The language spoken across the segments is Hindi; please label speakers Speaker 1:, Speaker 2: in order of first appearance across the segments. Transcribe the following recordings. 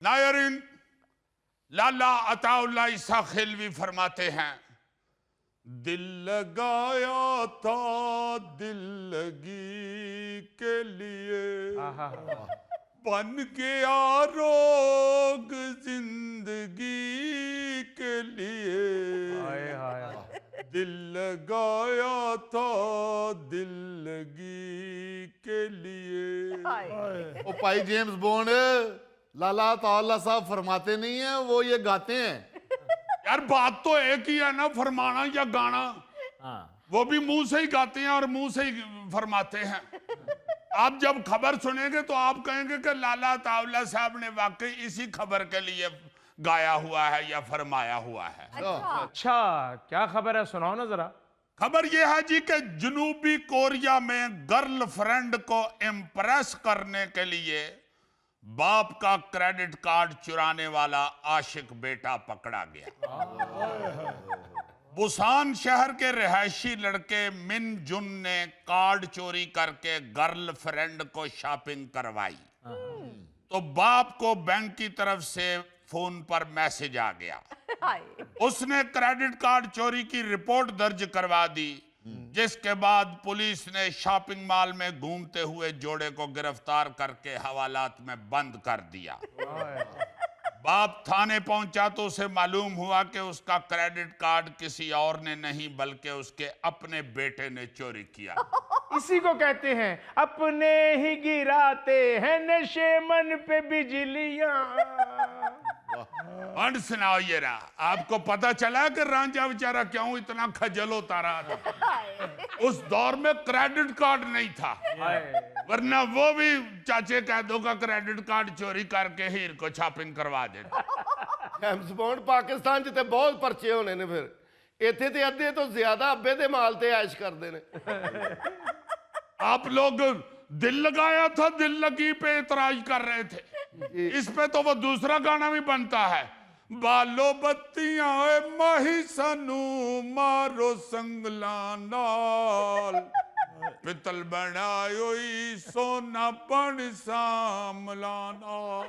Speaker 1: नायरीन, लाला अताउल्लाह ईसा खिलवी फरमाते हैं, दिल लगाया था दिल लगी के लिए, बन गया रोग जिंदगी के लिए। दिल लगाया था दिल लगी के लिए।
Speaker 2: ओ भाई जेम्स बॉन्ड, लाला ताला साहब फरमाते नहीं है, वो ये गाते हैं।
Speaker 1: यार बात तो एक ही है ना, फरमाना या गाना। वो भी मुंह से ही गाते हैं और मुंह से ही फरमाते हैं। आप जब खबर सुनेंगे तो आप कहेंगे कि लाला ताउला साहब ने वाकई इसी खबर के लिए गाया हुआ है या फरमाया हुआ है।
Speaker 3: अच्छा, क्या खबर है, सुनाओ ना जरा।
Speaker 1: खबर यह है जी कि जनूबी कोरिया में गर्लफ्रेंड को इम्प्रेस करने के लिए बाप का क्रेडिट कार्ड चुराने वाला आशिक बेटा पकड़ा गया। बुसान शहर के रिहायशी लड़के मिन जुन ने कार्ड चोरी करके गर्लफ्रेंड को शॉपिंग करवाई तो बाप को बैंक की तरफ से फोन पर मैसेज आ गया। उसने क्रेडिट कार्ड चोरी की रिपोर्ट दर्ज करवा दी, जिसके बाद पुलिस ने शॉपिंग मॉल में घूमते हुए जोड़े को गिरफ्तार करके हवालात में बंद कर दिया। बाप थाने पहुंचा तो उसे मालूम हुआ कि उसका क्रेडिट कार्ड किसी और ने नहीं बल्कि उसके अपने बेटे ने चोरी किया।
Speaker 3: इसी को कहते हैं अपने ही गिराते हैं नशे मन पे बिजलियां।
Speaker 1: अंड सुनाओ ये रहा। आपको पता चला कि रांझा बेचारा क्यों इतना खजल होता रहा था? उस दौर में क्रेडिट कार्ड नहीं था, वरना वो भी चाचे कैदों का क्रेडिट कार्ड चोरी करके हीर को शॉपिंग करवा देता।
Speaker 2: जेम्स बॉन्ड पाकिस्तान जिते बहुत पर्चे होने ने, फिर इत्थे ते अद्धे तो ज्यादा अब्बे दे माल ते ऐश करदे ने।
Speaker 1: आप लोग दिल लगाया था दिल लगी पे इतराज कर रहे थे, इस पे तो वो दूसरा गाना भी बनता है, बालो बत्तियां माही सानू मारो संगला नाल, पितल बनायो सोना पण सामला नाल।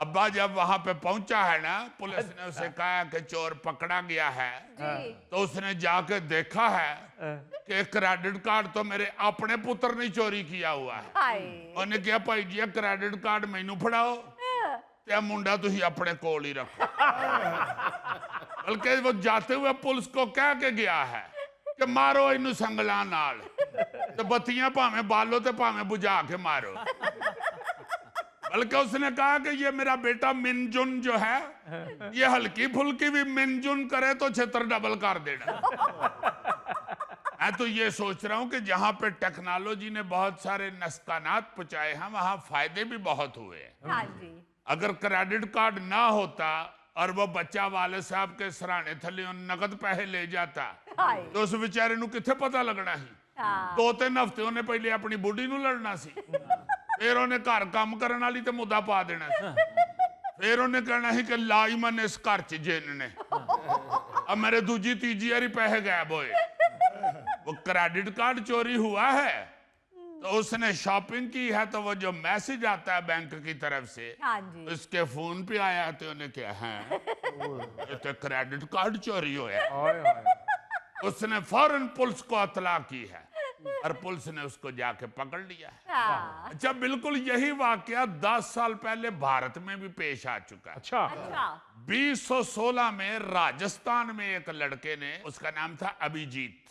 Speaker 1: अब्बा जब वहां पे पहुंचा है ना, पुलिस ने उसे कहा कि चोर पकड़ा गया है, तो उसने जाके देखा है कि क्रेडिट कार्ड तो मेरे अपने पुत्र ने चोरी किया हुआ है। उन्हें कहा भाई जी क्रेडिट कार्ड मैनू फड़ाओ ते मुंडा तुसी अपने कोल ही रखो। बल्कि वो जाते हुए पुलिस को कह के गया है कि मारो इनू संगला नाल, ते बत्तियां भावें बालो ते भावें बुझा के मारो। बल्कि उसने कहा कि ये मेरा बेटा मिनजुन जो है, ये हल्की फुल्की भी मिनजुन करे तो क्षेत्र डबल कर देना। मैं तो ये सोच रहा हूं कि जहां पे टेक्नोलॉजी ने बहुत सारे नुकसानात पहुंचाए हैं, वहां फायदे भी बहुत हुए हैं। अगर क्रेडिट कार्ड ना होता और वो बच्चा वाले साहब के सराहने थले नगद पैसे ले जाता तो उस बेचारे नूं किथे पता लगना ही। 2-3 हफ्ते उन्हें पहले अपनी बुढ़ी नूं लड़ना सी, फिर उन्हें घर काम करने वाली ते मुद्दा पा देना, फिर उन्हें कहना ही कि लाई मन इस घर च जिन ने, अब मेरे दूजी तीजी बारी पैसे गायब होए। वो क्रेडिट कार्ड चोरी हुआ है तो उसने शॉपिंग की है, तो वो जो मैसेज आता है बैंक की तरफ से उसके फोन पे आया तो उन्हें क्या है ये तो क्रेडिट कार्ड चोरी हुआ। उसने फौरन पुलिस को इत्तला की है और पुलिस ने उसको जाके पकड़ लिया है। अच्छा, बिल्कुल यही वाकया 10 साल पहले भारत में भी पेश आ चुका है।
Speaker 3: अच्छा।
Speaker 1: 2016 में राजस्थान में एक लड़के ने, उसका नाम था अभिजीत,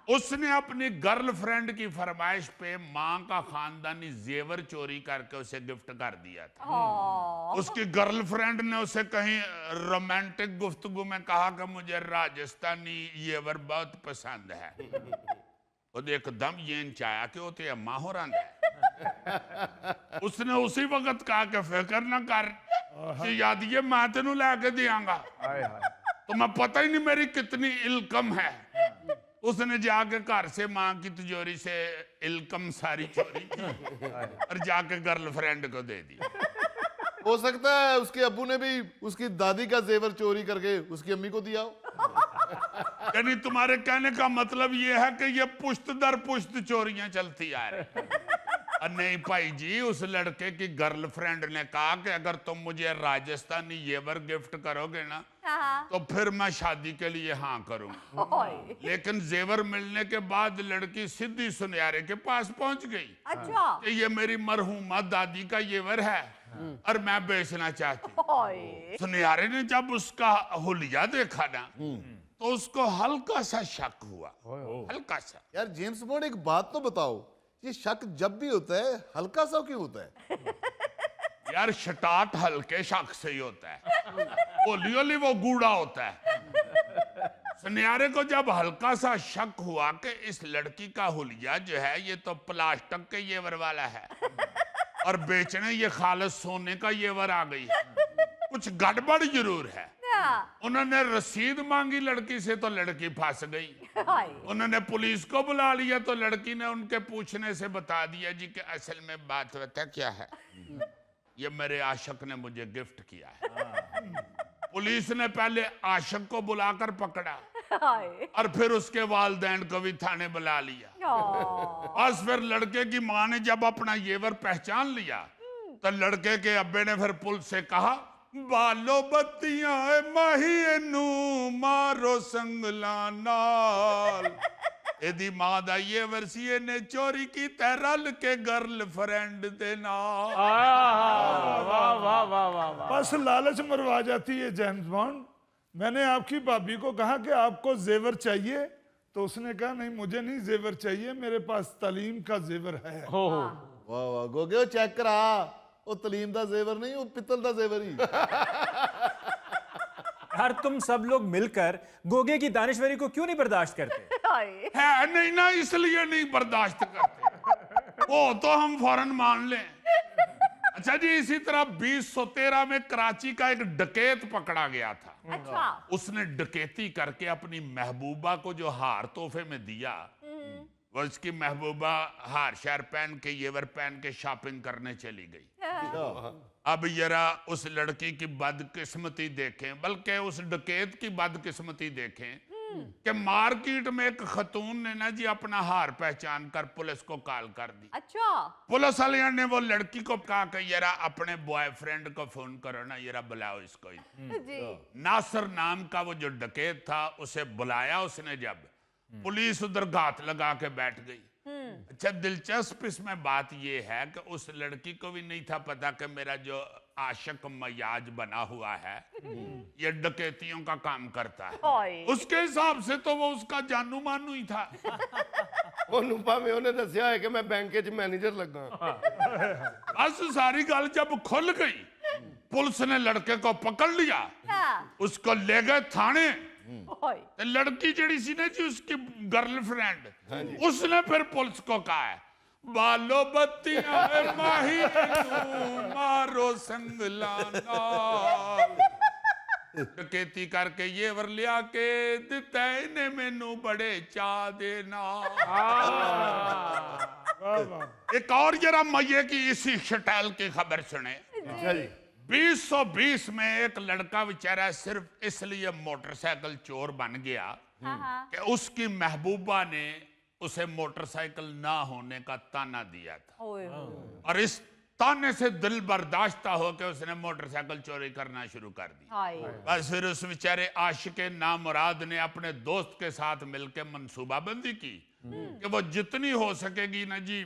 Speaker 1: उसने अपनी गर्लफ्रेंड की फरमाइश पे मां का खानदानी जेवर चोरी करके उसे गिफ्ट कर दिया था। उसकी गर्लफ्रेंड ने उसे कहीं रोमांटिक गुफ्तगू में कहा कि मुझे राजस्थानी जेवर बहुत पसंद है। वो एकदम ये चाया कि वो तो अम्मा हो रहा है। उसने उसी वक्त कहा कि फिक्र ना कर, याद ये मैं तेनू लैके दियांगा। तो मैं पता ही नहीं मेरी कितनी इनकम है। उसने जाके घर से मां की तिजोरी से इनकम सारी चोरी की और जाके गर्लफ्रेंड को दे दी।
Speaker 2: हो सकता है उसके अब्बू ने भी उसकी दादी का जेवर चोरी करके उसकी अम्मी को दिया हो।
Speaker 1: यानी तुम्हारे कहने का मतलब ये है कि ये पुश्त दर पुश्त चोरियां चलती आ रही। नहीं भाई जी, उस लड़के की गर्लफ्रेंड ने कहा कि अगर तुम मुझे राजस्थानी येवर गिफ्ट करोगे ना तो फिर मैं शादी के लिए हाँ करूंगा।
Speaker 4: ओए,
Speaker 1: लेकिन जेवर मिलने के बाद लड़की सीधी सुनियारे के पास पहुंच गई
Speaker 4: अच्छा,
Speaker 1: कि ये मेरी मरहूमा दादी का येवर है और मैं बेचना चाहती हूँ।
Speaker 4: ओए,
Speaker 1: सुनियारे ने जब उसका हुलिया देखा ना तो उसको हल्का सा शक हुआ, हल्का सा।
Speaker 5: यार जेम्स बॉन्ड, एक बात तो बताओ, ये शक जब भी होता है हल्का सा क्यों होता है?
Speaker 1: यार स्टार्ट हल्के शक से ही होता है, होली होली वो गूढ़ा होता है। सुनियारे को जब हल्का सा शक हुआ कि इस लड़की का हुलिया जो है ये तो प्लास्टिक के येवर वाला है और बेचने ये खालिस सोने का येवर आ गई है, कुछ गड़बड़ जरूर है।
Speaker 4: हाँ,
Speaker 1: उन्होंने रसीद मांगी लड़की से तो लड़की फंस गई।
Speaker 4: हाय,
Speaker 1: उन्होंने पुलिस को बुला लिया तो लड़की ने उनके पूछने से बता दिया जी कि असल में बात पता क्या है, ये मेरे आशिक ने मुझे गिफ्ट किया है। पुलिस ने पहले आशिक को बुलाकर पकड़ा
Speaker 4: हाय,
Speaker 1: और फिर उसके वालिदैन को भी थाने बुला लिया।
Speaker 4: ओ,
Speaker 1: बस फिर लड़के की माँ ने जब अपना येवर पहचान लिया तो लड़के के अब्बे ने फिर पुलिस से कहा, बालो बत्तियां माही नू मारो संगला नाल। एदी मां दा येवर सी ने चोरी की रल के गर्लफ्रेंड दे नाल।
Speaker 3: वाह वाह वाह वाह वाह।
Speaker 6: बस लालच मरवा जाती है जेम्स बॉन्ड। मैंने आपकी भाभी को कहा कि आपको जेवर चाहिए तो उसने कहा नहीं मुझे नहीं जेवर चाहिए, मेरे पास तालीम का जेवर है।
Speaker 3: हो
Speaker 5: वाह वाह गोगे, वो चेक करा, वो तलीम दा जेवर नहीं, वो पित्तल दा जेवर ही।
Speaker 7: यार तुम सब लोग मिलकर गोगे की दानिश्वरी को क्यों नहीं बर्दाश्त करते?
Speaker 4: हाय,
Speaker 1: है नहीं ना इसलिए नहीं बर्दाश्त करते, वो तो हम फौरन मान लें। अच्छा जी, इसी तरह 2013 में कराची का एक डकैत पकड़ा गया था।
Speaker 4: अच्छा,
Speaker 1: उसने डकैती करके अपनी महबूबा को जो हार तोहफे में दिया, वो उसकी महबूबा हार शार पहन के येवर पहन के शॉपिंग करने चली गई। अब जरा उस लड़की की बदकिस्मती देखें, बल्कि उस डकैत की बदकिस्मती देखें कि मार्केट में एक खतून ने ना जी अपना हार पहचान कर पुलिस को कॉल कर दी।
Speaker 4: अच्छा,
Speaker 1: पुलिस वाले ने वो लड़की को कहा कि जरा अपने बॉयफ्रेंड को फोन करो ना, जरा बुलाओ इसको।
Speaker 4: जी,
Speaker 1: नासिर नाम का वो जो डकैत था उसे बुलाया उसने, जब पुलिस उधर घात लगा के बैठ गई। अच्छा, दिलचस्प इसमें बात यह है कि उस लड़की को भी नहीं था पता कि मेरा जो आशिक मयाज बना हुआ है ये डकैतियों का काम करता है।
Speaker 4: हाय,
Speaker 1: उसके हिसाब से तो वो उसका जानू मानू ही था।
Speaker 2: ਉਹਨੂੰ ਭਾਵੇਂ ਉਹਨੇ ਦੱਸਿਆ ਹੈ ਕਿ ਮੈਂ ਬੈਂਕ 'ਚ ਮੈਨੇਜਰ ਲੱਗਾ।
Speaker 1: बस सारी गल जब खुल गई, पुलिस ने लड़के को पकड़ लिया,
Speaker 4: हाँ,
Speaker 1: उसको ले गए थाने।
Speaker 4: हाय,
Speaker 1: ते लड़की जड़ी सी ना जी उसकी गर्लफ्रेंड, उसने फिर पुलिस को कहा है, बालो बत्तियां माही नू मारो संगला नाल। डकैती करके येवर लिया के दिता इन्हें मैनू बड़े चाह देना।
Speaker 6: वाह वाह।
Speaker 1: एक और जरा मजे की इसी शटैल की खबर सुने।
Speaker 2: ਅੱਛਾ ਜੀ।
Speaker 1: 2020 में एक लड़का बेचारा सिर्फ इसलिए मोटरसाइकिल चोर बन गया
Speaker 4: हाँ,
Speaker 1: कि उसकी महबूबा ने उसे मोटरसाइकिल ना होने का ताना दिया था
Speaker 4: ओए,
Speaker 1: और इस ताने से दिल बर्दाश्ता हो के उसने मोटरसाइकिल चोरी करना शुरू कर दी।
Speaker 4: हाय,
Speaker 1: बस फिर उस बेचारे आशिक नामुराद ने अपने दोस्त के साथ मिलकर मंसूबाबंदी की कि वो जितनी हो सकेगी ना जी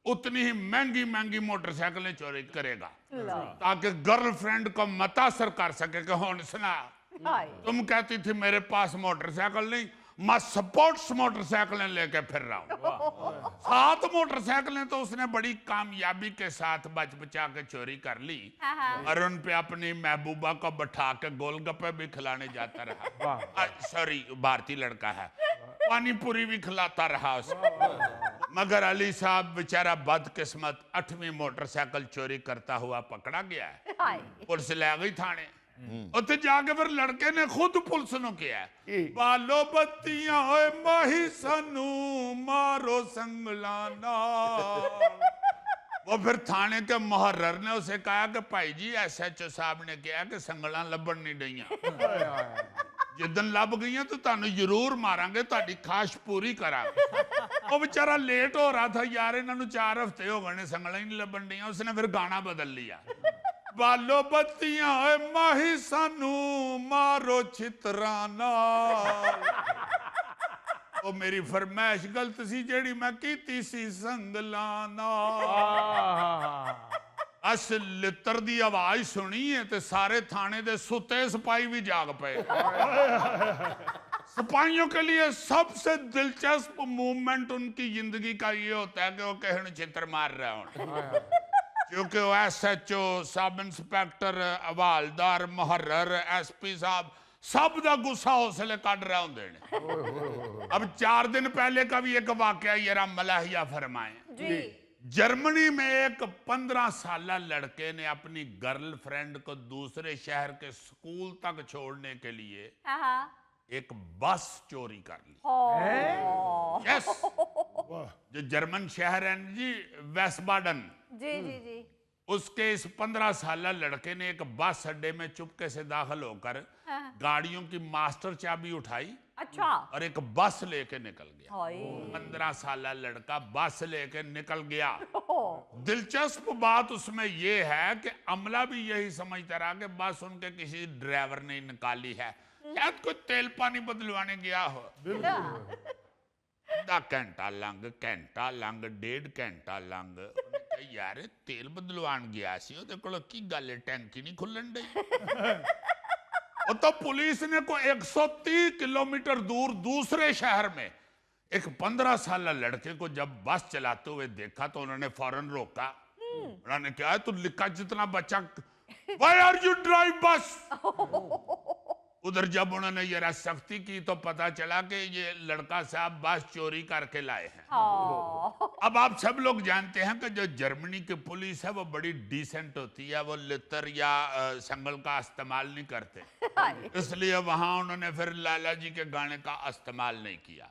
Speaker 1: उतनी ही महंगी महंगी मोटरसाइकिलें चोरी करेगा ताकि गर्लफ्रेंड को मुतासर कर सके कि हुन सुना,
Speaker 4: हाय,
Speaker 1: तुम कहती थी मेरे पास मोटरसाइकिल नहीं, मैं स्पोर्ट्स मोटरसाइकिलें लेके फिर रहा हूँ। 7 मोटरसाइकिलें तो उसने बड़ी कामयाबी के साथ बच बचा के चोरी कर ली और उन पे अपनी महबूबा को बैठा के गोलगप्पे भी खिलाने जाता रहा। सॉरी, भारतीय लड़का है, पानी पूरी भी खिलाता रहा उसको। मगर अली साहब बेचारा बदकिस्मत 8वीं मोटरसाइकिल चोरी करता हुआ पकड़ा गया है।
Speaker 4: हाय,
Speaker 1: पुलिस ले गई थाने। उत्थे जाके फिर लड़के ने खुद पुलिस नु किया, बालो बत्तियां होए माही सानू मारो संगला नाल। वो फिर थाने के मुहर्रर ने उसे कहा कि भाई जी SHO साहब ने कहा कि संगला लबन नहीं डईयां। ਜਿੱਦਣ ਲੱਭ ਗਈਆਂ तो ਤੁਹਾਨੂੰ ਜ਼ਰੂਰ ਮਾਰਾਂਗੇ, ਤੁਹਾਡੀ ਖਾਸ਼ ਪੂਰੀ ਕਰਾਂਗੇ। ਉਹ ਵਿਚਾਰਾ ਲੇਟ ਹੋ रहा था यार, ਇਹਨਾਂ ਨੂੰ 4 ਹਫ਼ਤੇ ਹੋ ਗਏ ਨੇ, ਸੰਗਲਾਂ ਹੀ ਨਹੀਂ ਲੱਭਣ ਡੀਆਂ। ਉਸਨੇ ਫਿਰ ਗਾਣਾ ਬਦਲ ਲਿਆ, ਬਾਲੋ ਬੱਤੀਆਂ ਓਏ ਮਾਹੀ ਸਾਨੂੰ ਮਾਰੋ ਛਿੱਤਰਾਂ ਨਾਲ। ਉਹ ਮੇਰੀ ਫਰਮਾਇਸ਼ ਗਲਤ ਸੀ ਜਿਹੜੀ ਮੈਂ ਕੀਤੀ ਸੀ ਸੰਗਲਾਂ ਨਾਲ। अस लित्र दी आवाज सुनी है तो सारे थाने दे सुते सिपाही भी जाग पे। सिपाहियों के लिए सबसे दिलचस्प मूवमेंट उनकी जिंदगी का ये होता है कि वो कहीं न चित्र मार रहे हो, क्योंकि वो SHO, sub inspector, havildar, मुहर्रर, SP साहब सब दा गुस्सा हौसले कट रहे होंगे ने। अब 4 दिन पहले का भी एक वाकया ये मलाहिया फरमाए
Speaker 4: जी।
Speaker 1: जर्मनी में एक 15 साल लड़के ने अपनी गर्लफ्रेंड को दूसरे शहर के स्कूल तक छोड़ने के लिए
Speaker 4: हाँ।
Speaker 1: एक बस चोरी कर ली। यस, जो जर्मन शहर है ना जी, वेस्टबाडन,
Speaker 4: जी जी जी,
Speaker 1: उसके इस 15 साल लड़के ने एक बस अड्डे में चुपके से दाखिल होकर गाड़ियों की मास्टर चाबी उठाई
Speaker 4: अच्छा,
Speaker 1: और एक बस लेके निकल गया।
Speaker 4: हाय
Speaker 1: 15 साल लड़का बस लेके निकल गया। दिलचस्प बात उसमें यह है कि अमला भी यही समझता रहा कि बस उनके किसी ड्राइवर ने निकाली है, शायद कोई तेल पानी बदलवाने गया हो। आधा घंटा लंघ, घंटा लंघ, 1.5 घंटा लंघ, ਉਹਨੇ ਕਿਹਾ ਯਾਰ तेल बदलवान गया सी, ਉਹਦੇ ਕੋਲ ਕੀ ਗੱਲ ਹੈ, ਟੈਂਕੀ ਨਹੀਂ ਖੁੱਲਣ ਡਈ। वो तो पुलिस ने को 130 किलोमीटर दूर दूसरे शहर में एक 15 साल लड़के को जब बस चलाते हुए देखा तो उन्होंने फौरन रोका। उन्होंने कहा तू लिखा जितना बच्चा, व्हाई आर यू ड्राइव बस। उधर जब उन्होंने ये सख्ती की तो पता चला कि ये लड़का साहब बस चोरी करके लाए हैं। अब आप सब लोग जानते हैं कि जो जर्मनी की पुलिस है वो बड़ी डिसेंट होती है, वो लितर या संगल का इस्तेमाल नहीं करते, इसलिए वहां उन्होंने फिर लाला जी के गाने का इस्तेमाल नहीं किया।